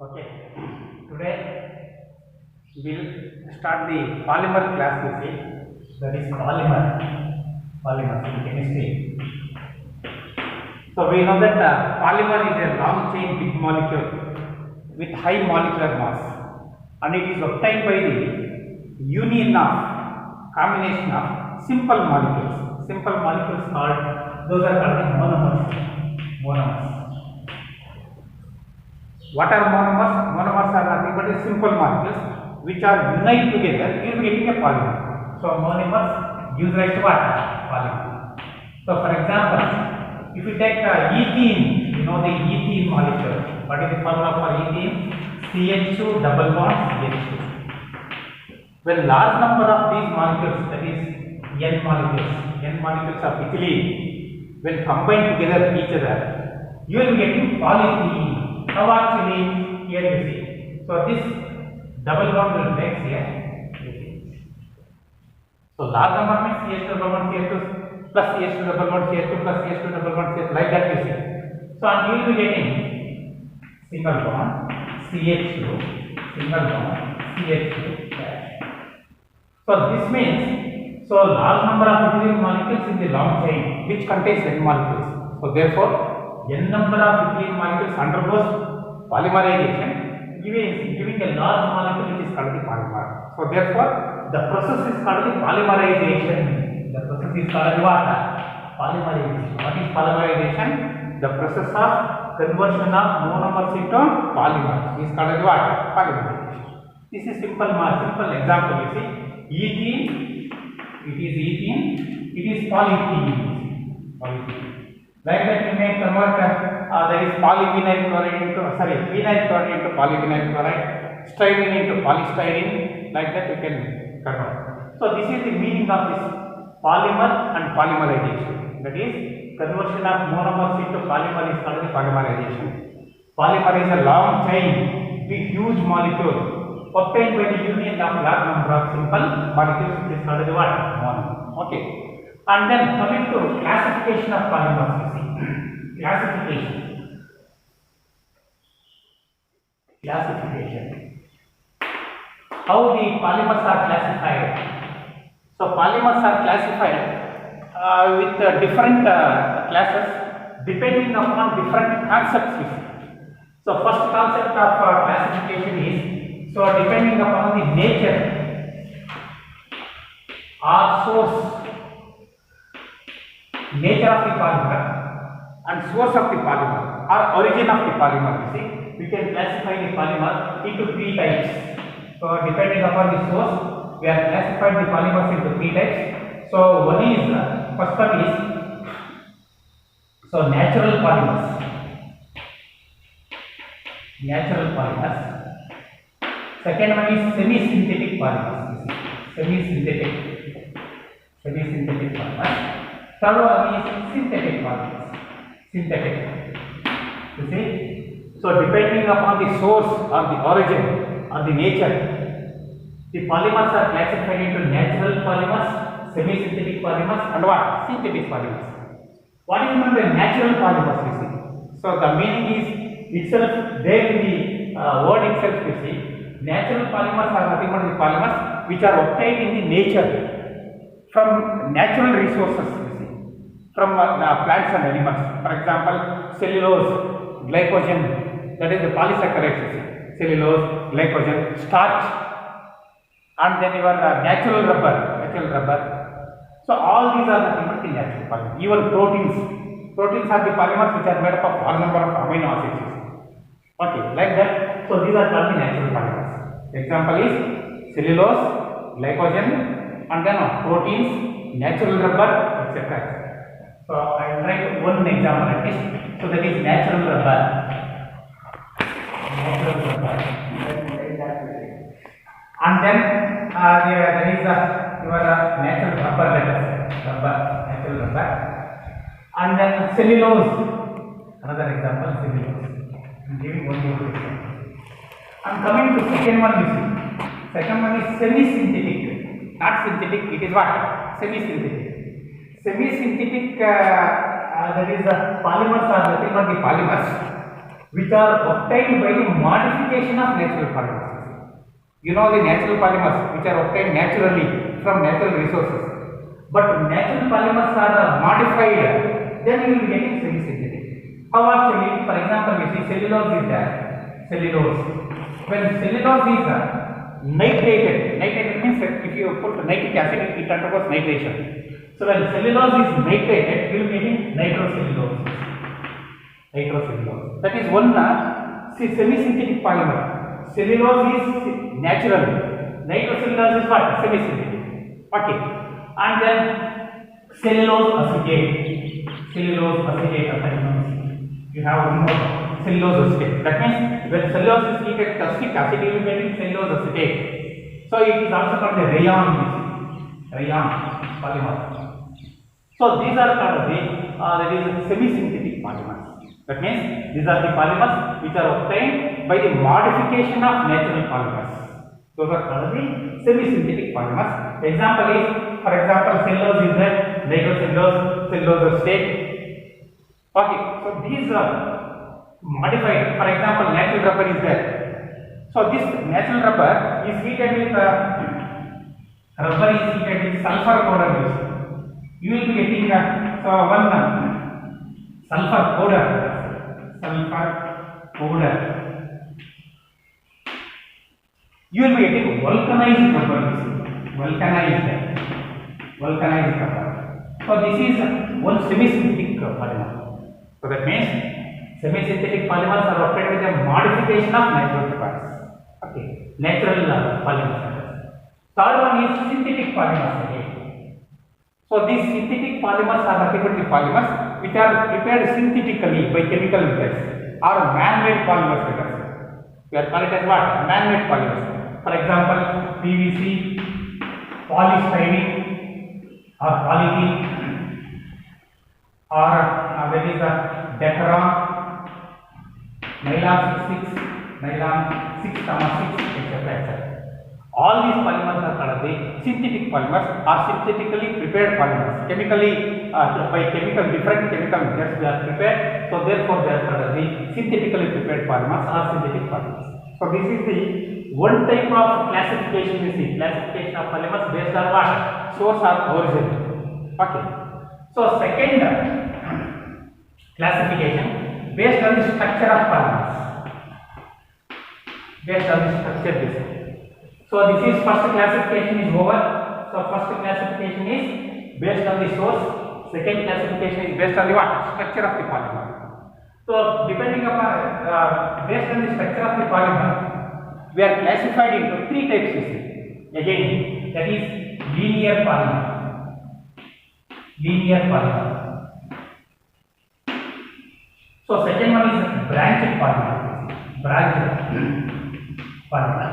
Okay, today we'll start the polymer class. You see, that is polymers in chemistry. So we know that polymer is a long chain big molecule with high molecular mass, and it is obtained by the union of combination of simple molecules. Simple molecules called those are called the monomers. Monomers. What are monomers? Monomers are nothing but simple molecules which are unite together. You will be getting a polymer. So monomers gives rise to what? Polymer. So for example, if you take ethene, you know the ethene molecule. What is the formula for ethene? CH2 double bond CH2. When large number of these molecules, that is N molecules of ethylene, when combined together each other, you will be getting polyethylene. How actually? Here you see. So this double bond will break here. So large number means CH2 double bond CH2 plus CH2 double bond CH2 plus CH2 double bond CH2, like that you see. So and you will be getting single bond CH2, single bond CH2 dash. So this means large number of ethylene molecules in the long chain which contains N molecules. So therefore N number of ethylene molecules undergoes polymerization, giving a large molecule which is called the polymer. So therefore the process is called the polymerization. The process is called what? Polymerization. What is polymerization? The process of conversion of monomers into polymers is called what? Polymerization. This is simple example. You see, ethene, it is ethene, it is polyethylene. Like that you may convert that is polyvinyl chloride into vinyl chloride into polyvinyl chloride, styrene into polystyrene, like that you can convert. So this is the meaning of this polymer and polymerization. That is conversion of monomers into polymer is called the polymerization. Polymer is a long chain, big huge molecule obtained by the union of large number of simple molecules, which is called the what? Monomer. Okay. And then coming to classification of polymers, you see. Classification. How the polymers are classified? So polymers are classified with different classes depending upon different concepts. You see. So first concept of classification is depending upon the nature or source. Nature of the polymer and source of the polymer or origin of the polymer, you see, we can classify the polymer into three types. So depending upon the source, we have classified the polymers into three types. So one is first one is natural polymers. Second one is semi-synthetic polymers. Semi-synthetic polymers. Third one is synthetic polymers. You see, so depending upon the source or the origin or the nature, the polymers are classified into natural polymers, semi-synthetic polymers, and what? Synthetic polymers. What do you mean by natural polymers? You see, so the meaning is itself there in the word itself. You see, natural polymers are nothing but the polymers which are obtained in the nature from natural resources. From plants and animals. For example, cellulose, glycogen, that is the polysaccharides. Cellulose, glycogen, starch, and then your natural rubber. So all these are nothing but the natural polymers. Even proteins are the polymers which are made up of one number of amino acids. Okay, like that. So these are called the natural polymers. Example is cellulose, glycogen, and then proteins, natural rubber, etc. So I will write one example at least. So that is natural rubber. And then there is your natural rubber, natural rubber. And then cellulose. Another example, cellulose. I am giving one more example. I am coming to second one. You see, second one is semi-synthetic. Not synthetic. It is what? Semi-synthetic. Semi-synthetic, that is polymers are nothing but the polymers which are obtained by the modification of natural polymers. You know the natural polymers which are obtained naturally from natural resources. But natural polymers are modified, then you will be getting semi-synthetic. How actually? For example, you see cellulose is there. Cellulose. When cellulose is nitrated, nitrated means that if you put nitric acid, it undergoes nitration. So when cellulose is nitrated, you will be getting nitrocellulose. Nitrocellulose. That is one semi-synthetic polymer. Cellulose is natural. Nitrocellulose is what? Semi-synthetic. Okay. And then cellulose acetate. Cellulose acetate of animals. You have one more cellulose acetate. That means when cellulose is heated with acetic acid, you will be getting cellulose acetate. So it is also called the rayon. Rayon polymer. So these are called the semi-synthetic polymers. That means these are the polymers which are obtained by the modification of natural polymers. Those are called the semi-synthetic polymers. The example is, for example, cellulose is there, nitrocellulose, cellulose acetate. Okay, so these are modified. For example, natural rubber is there. So this natural rubber is heated with sulfur powder. You will be getting one sulfur powder. You will be getting vulcanized rubber. Vulcanized rubber. So this is one semi-synthetic polymer. So that means semi-synthetic polymers are obtained with a modification of natural rubber. Okay, natural polymers. Third one is synthetic polymers again. So these synthetic polymers are nothing but the polymers which are prepared synthetically by chemical methods or man-made polymers. We are calling it as what? Man-made polymers. For example, PVC, polystyrene, or polyethylene, or there is a Decathlon, nylon 6, nylon 6,6, etc. All these polymers are called the synthetic polymers or synthetically prepared polymers. Chemically, by different chemical methods they are prepared. So therefore, they are called the synthetically prepared polymers or synthetic polymers. So this is the one type of classification. You see, classification of polymers based on what? Source or origin. Okay. So second classification based on the structure of polymers. Based on the structure this. So this is first classification is over. So first classification is based on the source. Second classification is based on the what? Structure of the polymer. So depending upon based on the structure of the polymer, we are classified into three types. You see. Again, that is linear polymer. Linear polymer. So second one is branched polymer. Branched polymer.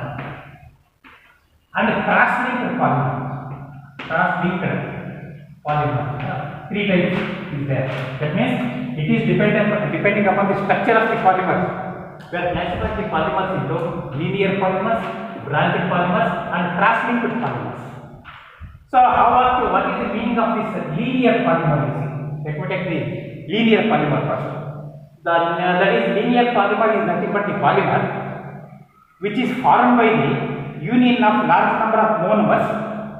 And cross-linked polymer. Cross-linked polymer. Three types is there. That means it is depending upon the structure of the polymers. We are classifying the polymers into linear polymers, branched polymers, and cross-linked polymers. So what is the meaning of this linear polymer? Let me take the linear polymer first. That is linear polymer is nothing but the polymer which is formed by the union of large number of monomers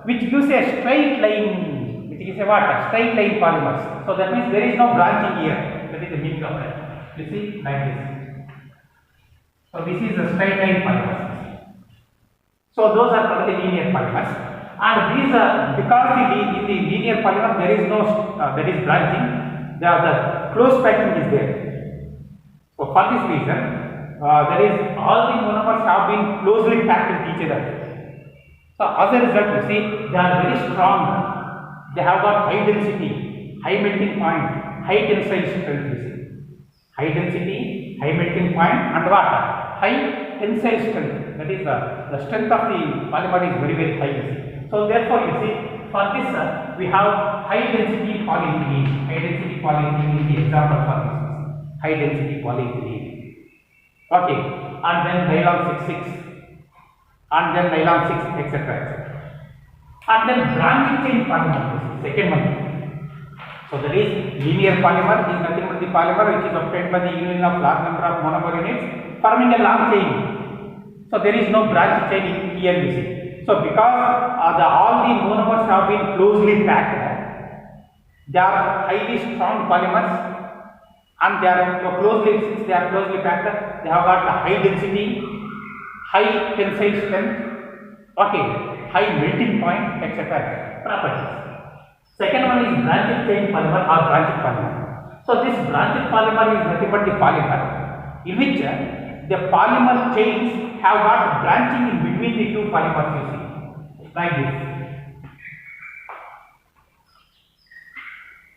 which gives a straight line, which is a what? Straight line polymers. So that means there is no branching here. That is the meaning of that. You see, like this. So this is the straight line polymers. So those are called the linear polymers. And these are because in the linear polymer there is no that is branching. The close packing is there. So for this reason, there is all the monomers have been closely packed with each other. So as a result, you see, they are very strong. They have got high density, high melting point, high tensile strength. You see, high density, high melting point, and what? High tensile strength. That is the strength of the polymer is very high. You see. So therefore, you see, for this we have high density polyethylene. High density polyethylene is the example for this. High density polyethylene. Okay, and then nylon 6,6, and then nylon 6, etc. And then branching chain polymer, second one. So that is linear polymer is nothing but the polymer which is obtained by the union of large number of monomer units forming a long chain. So there is no branch chain here you see. So because all the monomers have been closely packed, they are highly strong polymers and they are closely packed, they have got a high density, high tensile strength, okay, high melting point, etc. properties. Second one is branched chain polymer or branched polymer. So this branched polymer is nothing but the polymer in which the polymer chains have got branching in between the two polymers you see, like this.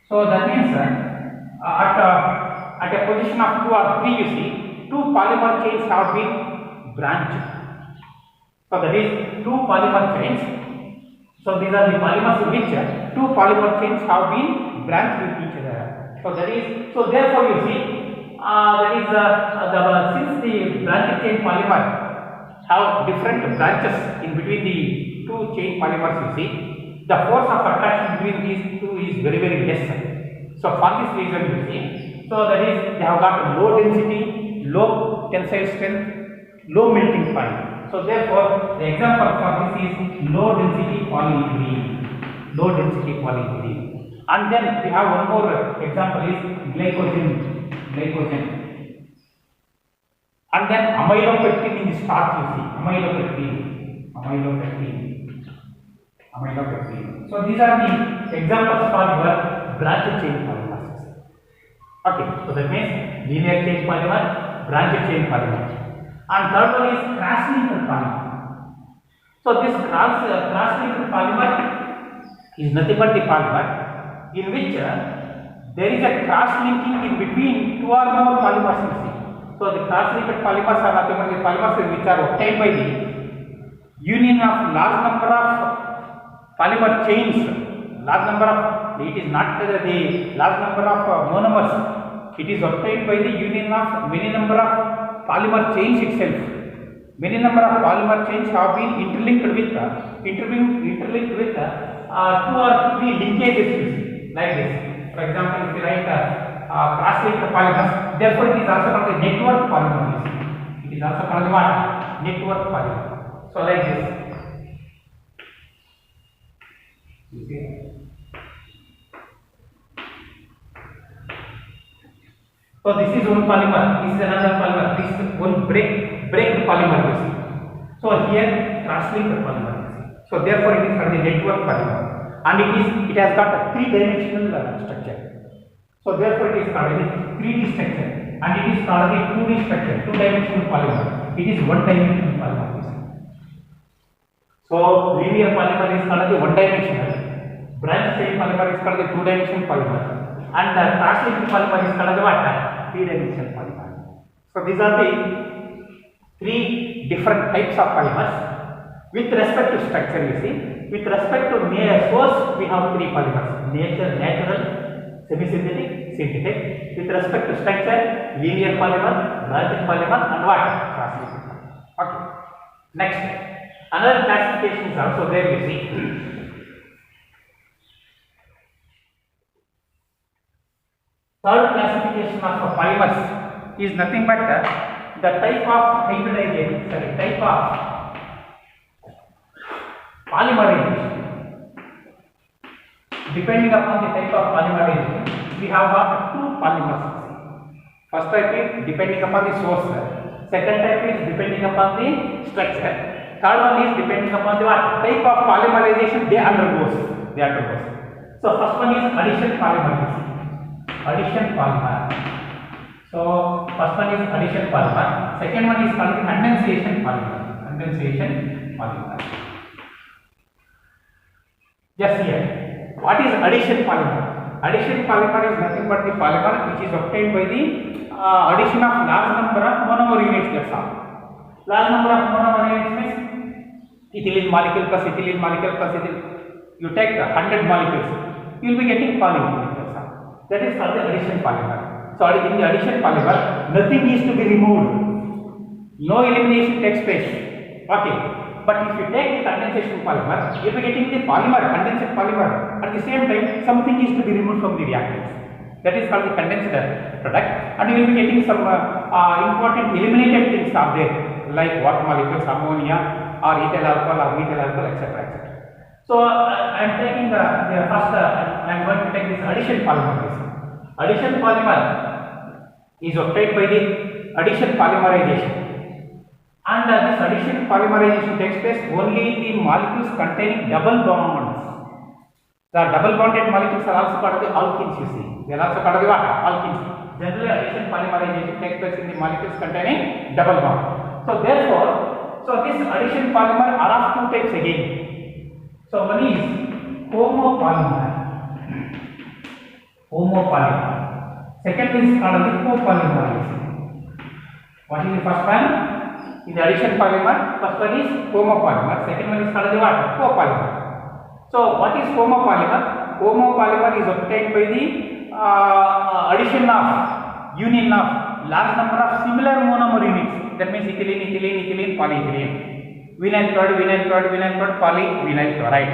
So that means at a position of 2 or 3 you see, two polymer chains have been branched. So that is two polymer chains. So these are the polymers in which two polymer chains have been branched with each other. So that is, so therefore you see, since the branched chain polymer have different branches in between the two chain polymers you see, the force of attraction between these two is very less. So for this reason you see, so that is they have got low density, low tensile strength, low melting point. So therefore the example for this is low density polyethylene. Low density polyethylene. And then we have one more example is glycogen. And then amylopectin in the starch you see, amylopectin. So these are the examples for your branched chain polymers. Okay, so that means linear chain polymer, branched chain polymer. And third one is cross-linked polymer. So this cross-linked polymer is nothing but the polymer in which there is a cross-linking in between two or more polymers you see. So the cross-linked polymers are nothing but the polymers which are obtained by the union of large number of polymer chains. Large number of, it is not the large number of monomers. It is obtained by the union of many number of polymer chains itself. Many number of polymer chains have been interlinked with 2 or 3 linkages like this. For example, if you write cross-linked polymers, therefore it is also called a network polymer. It is also called what? Network polymer. So like this. Okay. So this is one polymer, this is another polymer, this is one break polymer you see. So here cross-linked polymer you see. So therefore it is called the network polymer, and it has got a 3-dimensional structure. So therefore it is called a 3D structure, and it is called a 2D structure, 2-dimensional polymer. It is 1-dimensional polymer you see. So linear polymer is called the 1-dimensional, branched chain polymer is called the 2-dimensional polymer, and the cross-linked polymer is called the what? 3-dimensional polymer. So these are the 3 different types of polymers with respect to structure you see. With respect to source we have 3 polymers: natural, semi-synthetic, synthetic. With respect to structure, linear polymer, branched polymer, and what? Cross-linked polymer. Okay. Next, another classification is also there you see. Third classification of polymers is nothing but the type of hybridization, type of polymerization. Depending upon the type of polymerization, we have got 2 polymers. First type is depending upon the source. Second type is depending upon the structure. Third one is depending upon the what type of polymerization they undergoes. So first one is addition polymerization. Addition polymer. So first one is addition polymer. Second one is called condensation polymer. Just here, what is addition polymer? Addition polymer is nothing but the polymer which is obtained by the addition of large number of monomer units. That's all. Large number of monomer units means ethylene molecule plus ethylene molecule plus ethylene. You take 100 molecules, you will be getting polymer. That is called the addition polymer. So in the addition polymer, nothing is to be removed. No elimination takes place. Okay. But if you take the condensation polymer, you will be getting the polymer, condensed polymer. At the same time, something is to be removed from the reactants. That is called the condensed product, and you will be getting some important eliminated things are there, like water molecules, ammonia, or ethyl alcohol, or methyl alcohol, etc., etc. So I am taking the first. I am going to take this addition polymer. Addition polymer is obtained by the addition polymerization, and this addition polymerization takes place only in the molecules containing double bonds. The double bonded molecules are also called the alkenes. You see, they are also called the what? Alkenes. Generally, addition polymerization takes place in the molecules containing double bond. So therefore, this addition polymer are of two types again. So one is homopolymer. Homopolymer. Second is called the copolymerization. What is the first one? In the addition polymer, first one is homopolymer. Second one is called the what? Copolymer. So what is homopolymer? Homopolymer is obtained by the addition of union of large number of similar monomer units. That means ethylene, ethylene, ethylene, polyethylene, vinyl chloride, vinyl chloride, vinyl chloride, polyvinyl chloride.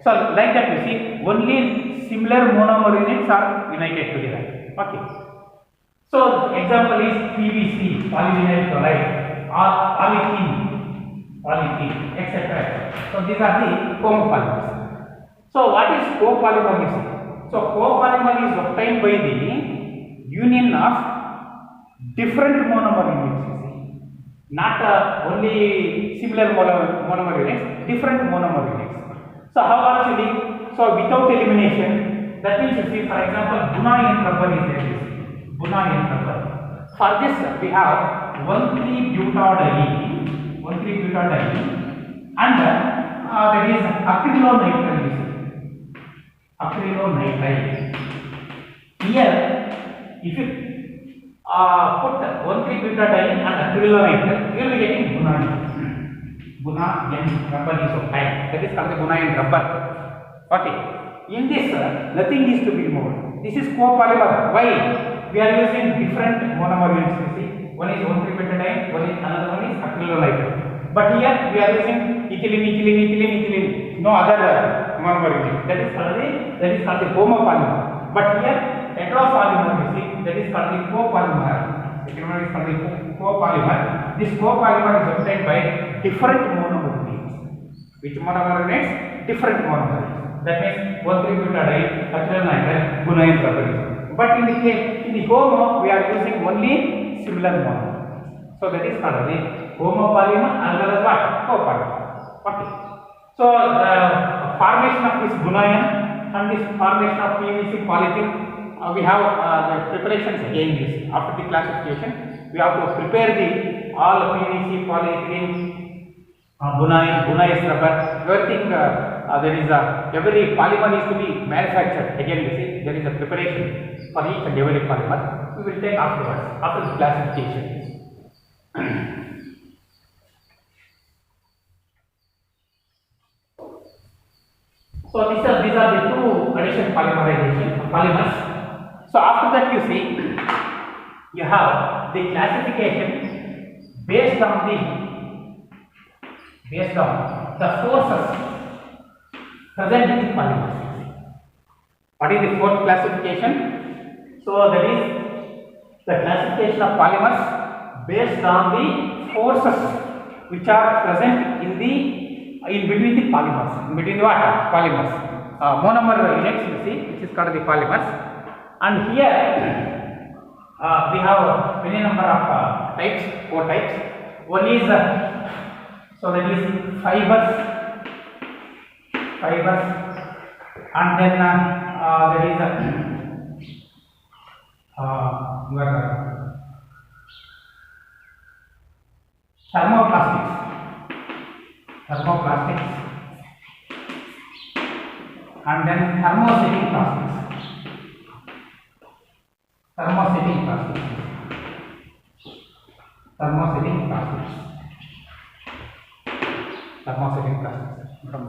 So like that, you see, only similar monomer units are united together. Okay. So example is PVC, polyvinyl chloride, or polythene, etc. So these are the homopolymers. So what is copolymer? So copolymer is obtained by the union of different monomer units. Not only similar monomer units, different monomer units. So how actually? So without elimination, that means you see, for example, Buna-N rubber is there. Buna-N rubber. For this we have 1,3-butadiene, and that is acrylonitrile. Acrylonitrile. Here, if you put 1,3-butadiene and acrylonitrile, you will be getting Buna-N. Buna-N rubber is obtained. That is called the Buna-N rubber. Okay. In this, nothing is to be removed. This is copolymer. Why? We are using different monomer units. You see, one is 1,3-butadiene, another one is acrylonitrile. But here we are using ethylene. No other monomer unit. That is called the homopolymer. But here heteropolymer, you see, that is called the copolymer. Second one is called the copolymer. This copolymer is obtained by different monomer units. Which monomer units? Different monomer units. That means 1,3-butadiene, acrylonitrile, Buna-N rubber. But in the homo, we are using only similar monomer. So that is called the homopolymer as well as what? Copolymer. Okay. So the formation of this Buna-N and this formation of PVC polythene, we have the preparations again. After the classification, we have to prepare all PVC, polyethylene, Buna-S rubber, everything. There is every polymer is to be manufactured. Again, you see, there is a preparation for each and every polymer. We will take afterwards, after the classification. So these are the two addition polymerization polymers. So after that, you see, you have the classification based on the forces present in the polymers. What is the fourth classification? So that is the classification of polymers based on the forces which are present in between the polymers. In between the what? Polymers. Monomer units, you see, which is called the polymers. And here we have many number of types, 4 types. One is so that is fibers, and then there is your thermoplastics, and then thermosetting plastics. Thermosetting plastics. From